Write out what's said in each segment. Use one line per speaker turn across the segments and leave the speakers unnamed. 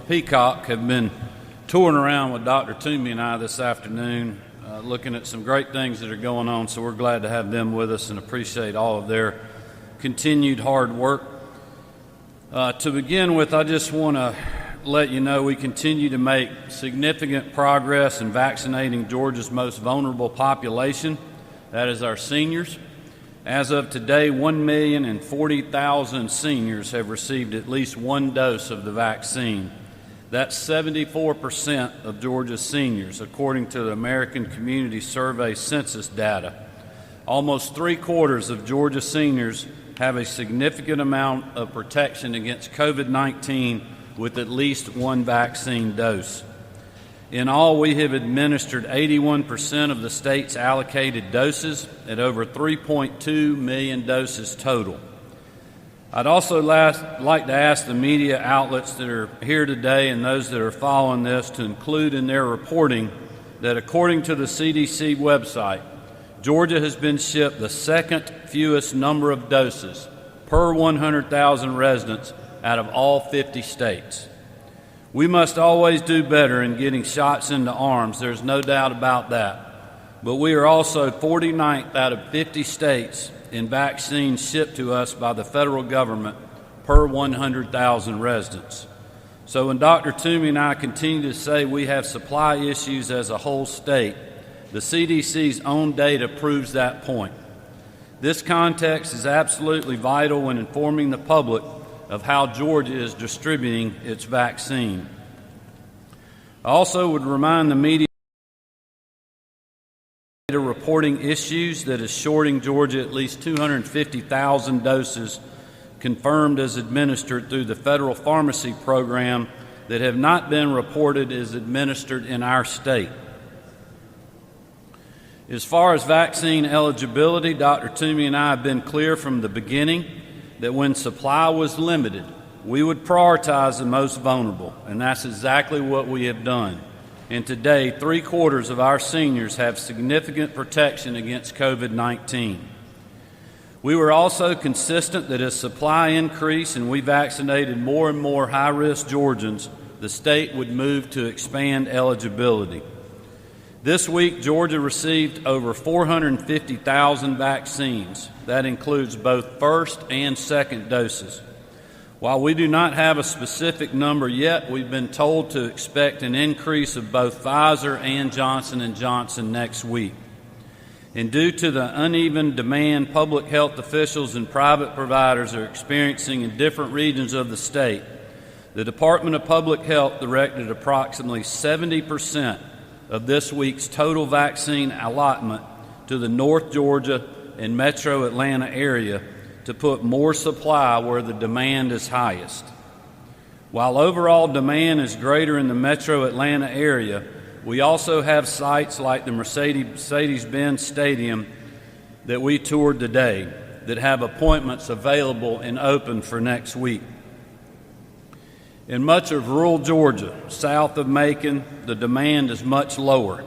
Peacock have been touring around with Dr. Toomey and I this afternoon, looking at some great things that are going on, so we're glad to have them with us and appreciate all of their continued hard work. To begin with, I just want to let you know we continue to make significant progress in vaccinating Georgia's most vulnerable population, that is our seniors. As of today, 1,040,000 seniors have received at least one dose of the vaccine. That's 74% of Georgia's seniors, according to the American Community Survey census data. Almost three-quarters of Georgia seniors have a significant amount of protection against COVID-19 with at least one vaccine dose. In all, we have administered 81% of the state's allocated doses at over 3.2 million doses total. I'd also like to ask the media outlets that are here today and those that are following this to include in their reporting that according to the CDC website, Georgia has been shipped the second fewest number of doses per 100,000 residents out of all 50 states. We must always do better in getting shots into arms, there's no doubt about that. But we are also 49th out of 50 states in vaccines shipped to us by the federal government per 100,000 residents. So when Dr. Toomey and I continue to say we have supply issues as a whole state, the CDC's own data proves that point. This context is absolutely vital when informing the public of how Georgia is distributing its vaccine. I also would remind the media reporting issues that is shorting Georgia at least 250,000 doses confirmed as administered through the federal pharmacy program that have not been reported as administered in our state. As far as vaccine eligibility, Dr. Toomey and I have been clear from the beginning that when supply was limited, we would prioritize the most vulnerable, and that's exactly what we have done. And today, three-quarters of our seniors have significant protection against COVID-19. We were also consistent that as supply increased and we vaccinated more and more high-risk Georgians, the state would move to expand eligibility. This week, Georgia received over 450,000 vaccines. That includes both first and second doses. While we do not have a specific number yet, we've been told to expect an increase of both Pfizer and Johnson & Johnson next week. And due to the uneven demand public health officials and private providers are experiencing in different regions of the state, the Department of Public Health directed approximately 70% of this week's total vaccine allotment to the North Georgia and Metro Atlanta area to put more supply where the demand is highest. While overall demand is greater in the Metro Atlanta area, we also have sites like the Mercedes-Benz Stadium that we toured today that have appointments available and open for next week. In much of rural Georgia, south of Macon, the demand is much lower.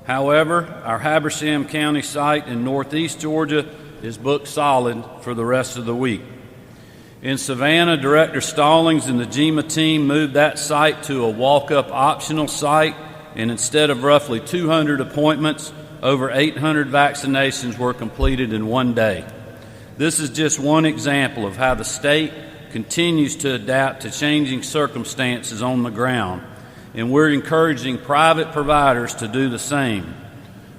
However, our Habersham County site in northeast Georgia is booked solid for the rest of the week. In Savannah, Director Stallings and the GEMA team moved that site to a walk-up optional site, and instead of roughly 200 appointments, over 800 vaccinations were completed in one day. This is just one example of how the state continues to adapt to changing circumstances on the ground, and we're encouraging private providers to do the same.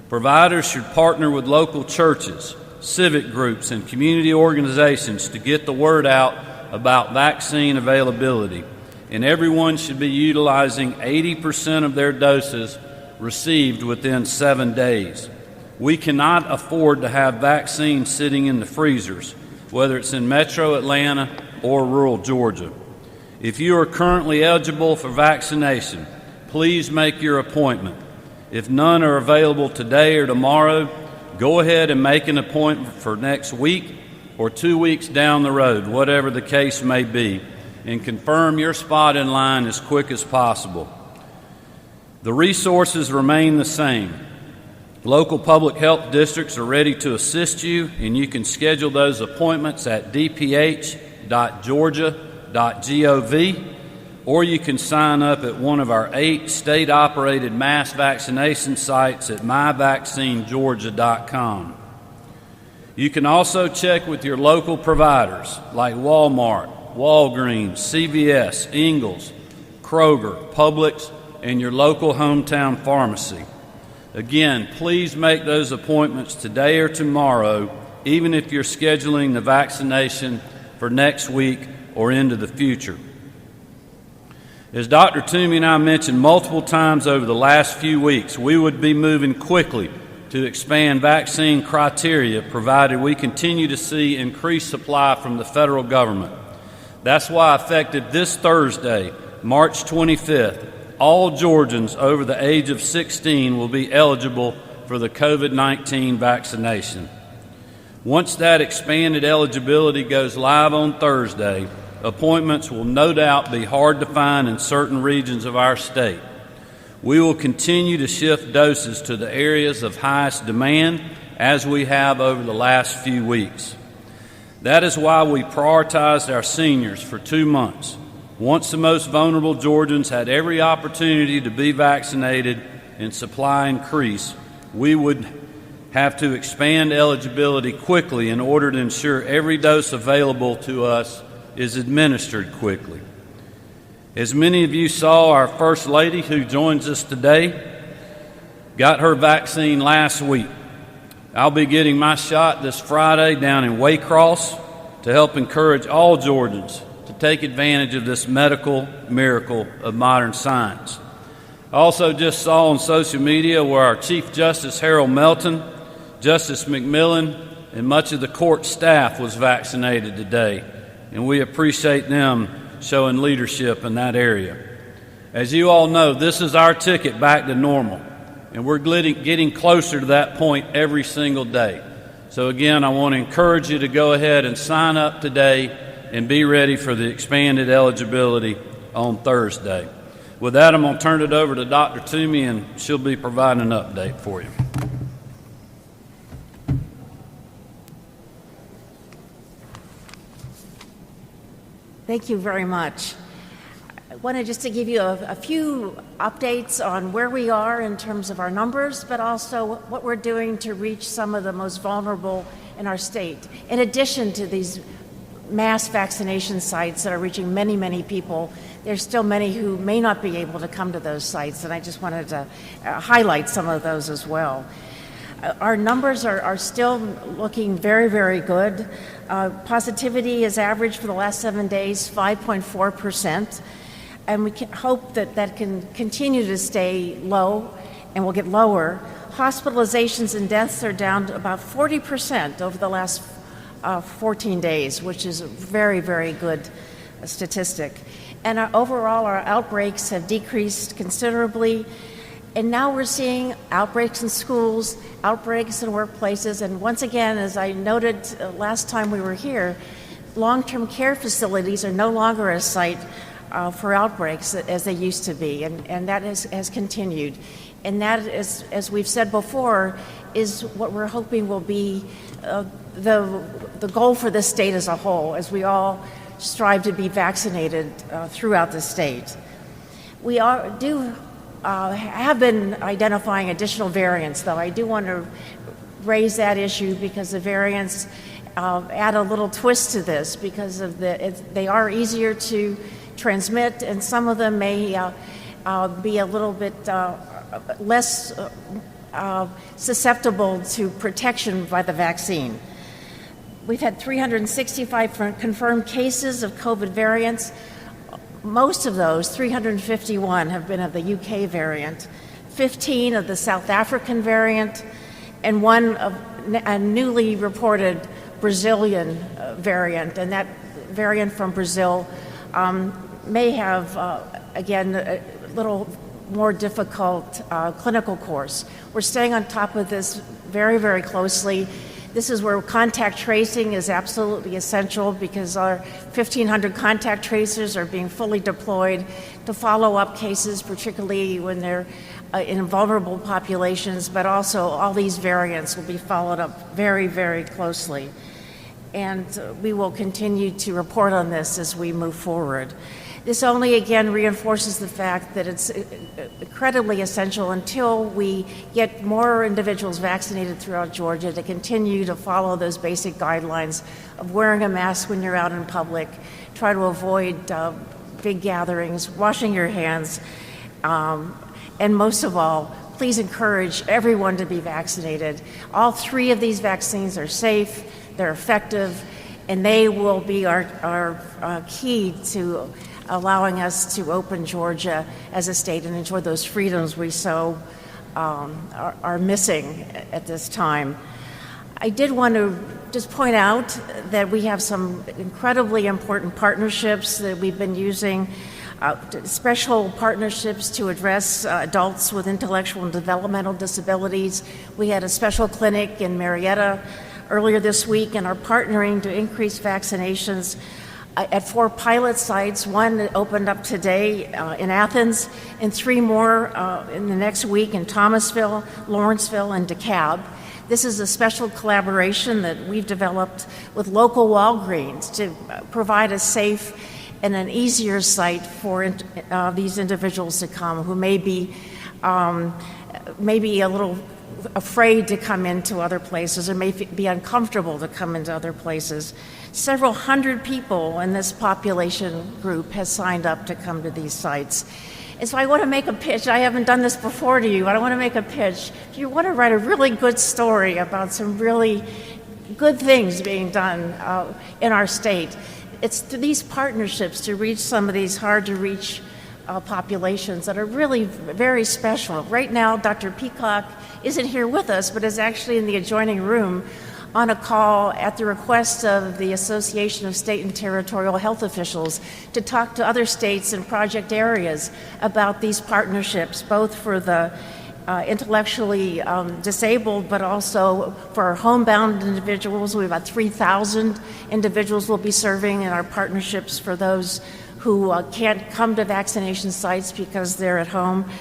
Providers should partner with local churches, civic groups, and community organizations to get the word out about vaccine availability, and everyone should be utilizing 80% of their doses received within 7 days. We cannot afford to have vaccines sitting in the freezers, whether it's in Metro Atlanta or rural Georgia. If you are currently eligible for vaccination, please make your appointment. If none are available today or tomorrow, go ahead and make an appointment for next week or 2 weeks down the road, whatever the case may be, and confirm your spot in line as quick as possible. The resources remain the same. Local public health districts are ready to assist you, and you can schedule those appointments at dph.georgia.gov or you can sign up at one of our 8 state-operated mass vaccination sites at myvaccinegeorgia.com. You can also check with your local providers like Walmart, Walgreens, CVS, Ingles, Kroger, Publix, and your local hometown pharmacy. Again, please make those appointments today or tomorrow, even if you're scheduling the vaccination for next week or into the future. As Dr. Toomey and I mentioned multiple times over the last few weeks, we would be moving quickly to expand vaccine criteria provided we continue to see increased supply from the federal government. That's why, effective this Thursday, March 25th, all Georgians over the age of 16 will be eligible for the COVID-19 vaccination. Once that expanded eligibility goes live on Thursday, appointments will no doubt be hard to find in certain regions of our state. We will continue to shift doses to the areas of highest demand as we have over the last few weeks. That is why we prioritized our seniors for 2 months. Once the most vulnerable Georgians had every opportunity to be vaccinated and supply increase, we would have to expand eligibility quickly in order to ensure every dose available to us is administered quickly. As many of you saw, our First Lady, who joins us today, got her vaccine last week. I'll be getting my shot this Friday down in Waycross to help encourage all Georgians to take advantage of this medical miracle of modern science. I also just saw on social media where our Chief Justice Harold Melton, Justice McMillan, and much of the court staff was vaccinated today, and we appreciate them showing leadership in that area. As you all know, this is our ticket back to normal, and we're getting closer to that point every single day. So again, I want to encourage you to go ahead and sign up today and be ready for the expanded eligibility on Thursday. With that, I'm going to turn it over to Dr. Toomey, and she'll be providing an update for you.
Thank you very much. I wanted just to give you a few updates on where we are in terms of our numbers, but also what we're doing to reach some of the most vulnerable in our state. In addition to these mass vaccination sites that are reaching many, many people, there's still many who may not be able to come to those sites, and I just wanted to highlight some of those as well. Our numbers are still looking very, very good. Positivity is average for the last 7 days, 5.4%, and we can hope that that can continue to stay low and will get lower. Hospitalizations and deaths are down to about 40% over the last 14 days, which is a very, very good statistic. And overall, our outbreaks have decreased considerably. And now we're seeing outbreaks in schools, outbreaks in workplaces, and once again, as I noted last time we were here, long-term care facilities are no longer a site for outbreaks as they used to be, and that has continued. And that is, as we've said before, is what we're hoping will be the goal for the state as a whole, as we all strive to be vaccinated throughout the state. We have been identifying additional variants, though. I do want to raise that issue because the variants add a little twist to this because of they are easier to transmit, and some of them may be a little bit less susceptible to protection by the vaccine. We've had 365 confirmed cases of COVID variants. Most of those, 351, have been of the UK variant, 15 of the South African variant, and one of a newly reported Brazilian variant. And that variant from Brazil may have, again, a little more difficult clinical course. We're staying on top of this very, very closely. This is where contact tracing is absolutely essential because our 1,500 contact tracers are being fully deployed to follow up cases, particularly when they're in vulnerable populations, but also all these variants will be followed up very, very closely. And we will continue to report on this as we move forward. This only again reinforces the fact that it's incredibly essential until we get more individuals vaccinated throughout Georgia to continue to follow those basic guidelines of wearing a mask when you're out in public, try to avoid big gatherings, washing your hands, and most of all, please encourage everyone to be vaccinated. All 3 of these vaccines are safe, they're effective, and they will be our key to allowing us to open Georgia as a state and enjoy those freedoms we so are missing at this time. I did want to just point out that we have some incredibly important partnerships that we've been using, special partnerships to address adults with intellectual and developmental disabilities. We had a special clinic in Marietta earlier this week and are partnering to increase vaccinations at 4 pilot sites. One opened up today in Athens, and 3 more in the next week in Thomasville, Lawrenceville, and DeKalb. This is a special collaboration that we've developed with local Walgreens to provide a safe and an easier site for these individuals to come who may be a little afraid to come into other places or may be uncomfortable to come into other places. Several hundred people in this population group has signed up to come to these sites. And so I want to make a pitch. I haven't done this before to you, but I want to make a pitch. If you want to write a really good story about some really good things being done in our state, it's through these partnerships to reach some of these hard-to-reach populations that are really very special. Right now, Dr. Peacock isn't here with us, but is actually in the adjoining room on a call at the request of the Association of State and Territorial Health Officials to talk to other states and project areas about these partnerships, both for the intellectually disabled, but also for our homebound individuals. We have about 3,000 individuals we'll be serving in our partnerships for those who can't come to vaccination sites because they're at home,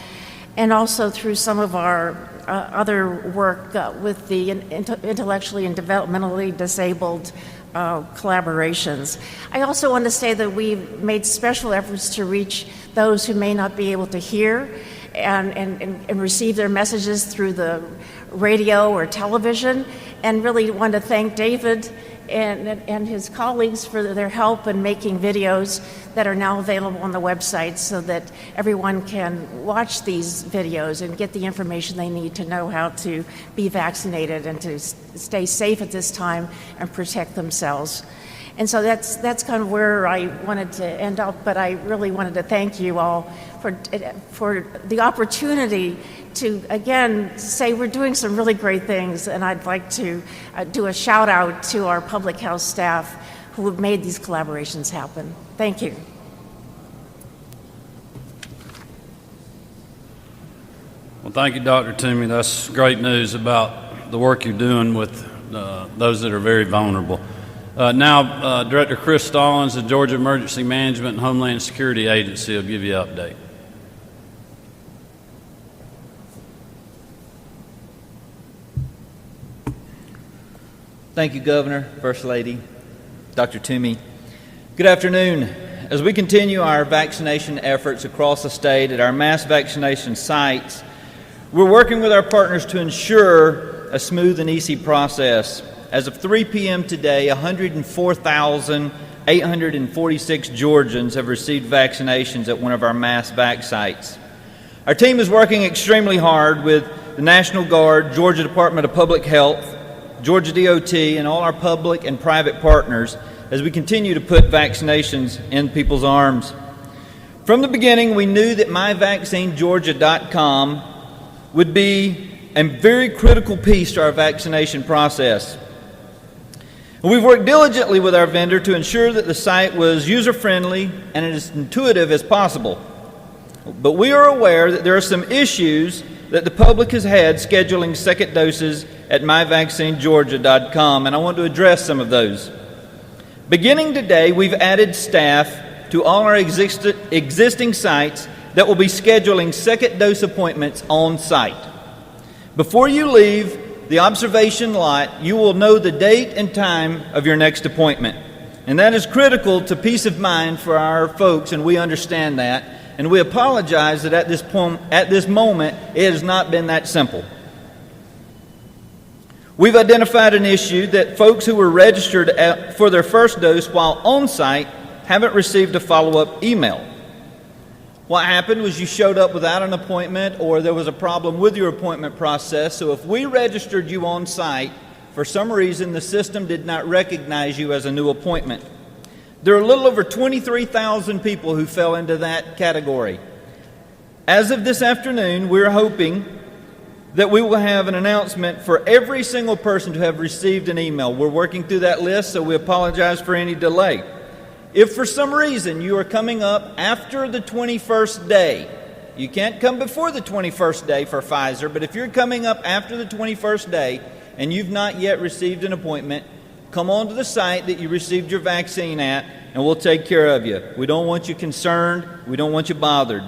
and also through some of our other work with the intellectually and developmentally disabled collaborations. I also want to say that we've made special efforts to reach those who may not be able to hear and receive their messages through the radio or television, and really want to thank David and his colleagues for their help in making videos that are now available on the website so that everyone can watch these videos and get the information they need to know how to be vaccinated and to stay safe at this time and protect themselves. And so that's kind of where I wanted to end up, but I really wanted to thank you all for the opportunity to, again, say we're doing some really great things, and I'd like to do a shout out to our public health staff who have made these collaborations happen. Thank you.
Well, thank you, Dr. Toomey. That's great news about the work you're doing with those that are very vulnerable. Now, Director Chris Stallings, the Georgia Emergency Management and Homeland Security Agency, will give you an update.
Thank you, Governor, First Lady, Dr. Toomey. Good afternoon. As we continue our vaccination efforts across the state at our mass vaccination sites, we're working with our partners to ensure a smooth and easy process. As of 3 p.m. today, 104,846 Georgians have received vaccinations at one of our mass vac sites. Our team is working extremely hard with the National Guard, Georgia Department of Public Health, Georgia DOT, and all our public and private partners as we continue to put vaccinations in people's arms. From the beginning, we knew that myvaccinegeorgia.com would be a very critical piece to our vaccination process. We've worked diligently with our vendor to ensure that the site was user-friendly and as intuitive as possible. But we are aware that there are some issues that the public has had scheduling second doses at myvaccinegeorgia.com, and I want to address some of those. Beginning today, we've added staff to all our existing sites that will be scheduling second dose appointments on site. Before you leave the observation lot, you will know the date and time of your next appointment. And that is critical to peace of mind for our folks, and we understand that. And we apologize that at this moment, it has not been that simple. We've identified an issue that folks who were registered for their first dose while on site haven't received a follow-up email. What happened was you showed up without an appointment, or there was a problem with your appointment process. So if we registered you on site, for some reason the system did not recognize you as a new appointment. There are a little over 23,000 people who fell into that category. As of this afternoon, we're hoping that we will have an announcement for every single person to have received an email. We're working through that list, so we apologize for any delay. If for some reason you are coming up after the 21st day, you can't come before the 21st day for Pfizer, but if you're coming up after the 21st day and you've not yet received an appointment, come on to the site that you received your vaccine at, and we'll take care of you. We don't want you concerned. We don't want you bothered.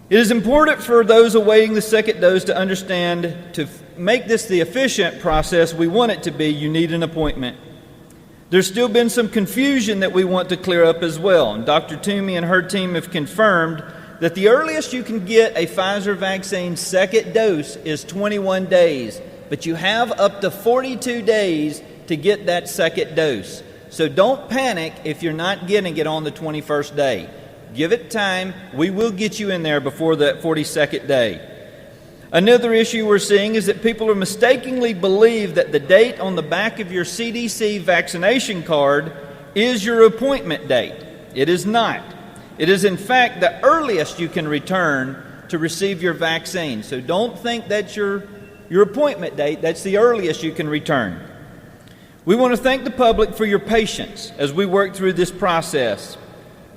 It is important for those awaiting the second dose to understand, to make this the efficient process we want it to be, you need an appointment. There's still been some confusion that we want to clear up as well. And Dr. Toomey and her team have confirmed that the earliest you can get a Pfizer vaccine second dose is 21 days, but you have up to 42 days to get that second dose. So don't panic if you're not getting it on the 21st day. Give it time. We will get you in there before that 42nd day. Another issue we're seeing is that people are mistakenly believe that the date on the back of your CDC vaccination card is your appointment date. It is not. It is in fact the earliest you can return to receive your vaccine. So don't think that's your appointment date. That's the earliest you can return. We want to thank the public for your patience as we work through this process.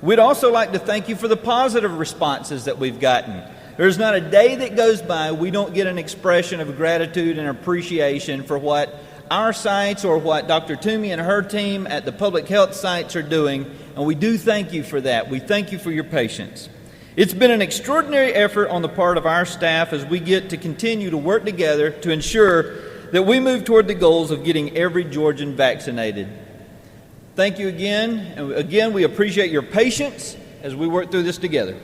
We'd also like to thank you for the positive responses that we've gotten. There's not a day that goes by we don't get an expression of gratitude and appreciation for what our sites or what Dr. Toomey and her team at the public health sites are doing, and we do thank you for that. We thank you for your patience. It's been an extraordinary effort on the part of our staff as we get to continue to work together to ensure that we move toward the goals of getting every Georgian vaccinated. Thank you again, and again we appreciate your patience as we work through this together.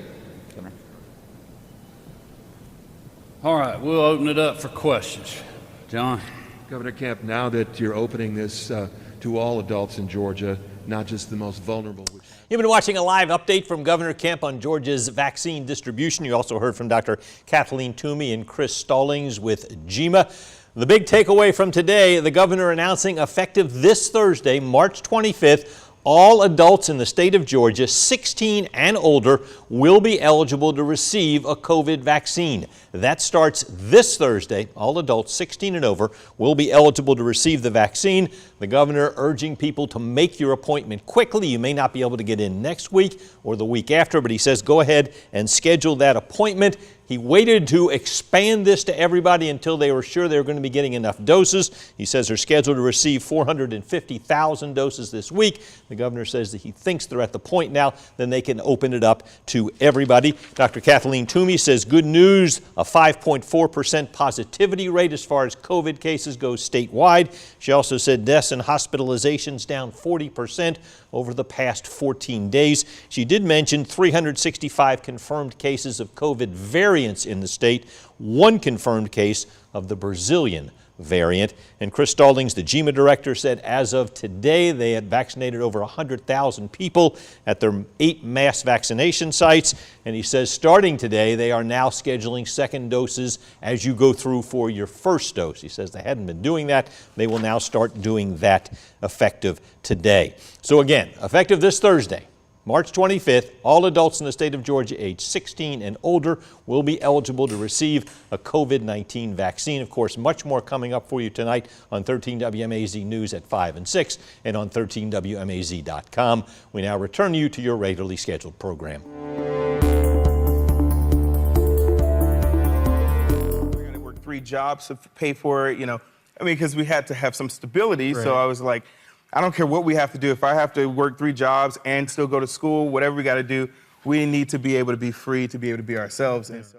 All right, we'll open it up for questions. John?
Governor Kemp, now that you're opening this to all adults in Georgia, not just the most vulnerable.
You've been watching a live update from Governor Kemp on Georgia's vaccine distribution. You also heard from Dr. Kathleen Toomey and Chris Stallings with GEMA. The big takeaway from today, the governor announcing effective this Thursday, March 25th, all adults in the state of Georgia, 16 and older, will be eligible to receive a COVID vaccine. That starts this Thursday. All adults 16 and over will be eligible to receive the vaccine. The governor urging people to make your appointment quickly. You may not be able to get in next week or the week after, but he says go ahead and schedule that appointment. He waited to expand this to everybody until they were sure they were going to be getting enough doses. He says they're scheduled to receive 450,000 doses this week. The governor says that he thinks they're at the point now then they can open it up to everybody. Dr. Kathleen Toomey says good news, a 5.4% positivity rate as far as COVID cases go statewide. She also said deaths and hospitalizations down 40% over the past 14 days. She did mention 365 confirmed cases of COVID variants in the state, one confirmed case of the Brazilian variant. And Chris Stallings, the GEMA director, said as of today they had vaccinated over 100,000 people at their 8 mass vaccination sites. And he says starting today they are now scheduling second doses as you go through for your first dose. He says they hadn't been doing that. They will now start doing that effective today. So again, effective this Thursday, March 25th, all adults in the state of Georgia age 16 and older will be eligible to receive a COVID-19 vaccine. Of course, much more coming up for you tonight on 13 WMAZ News at 5 and 6 and on 13WMAZ.com. We now return you to your regularly scheduled program.
We're going to work 3 jobs to pay for it, because we had to have some stability. Right. So I was like, I don't care what we have to do. If I have to work 3 jobs and still go to school, whatever we got to do, we need to be able to be free, to be able to be ourselves. And so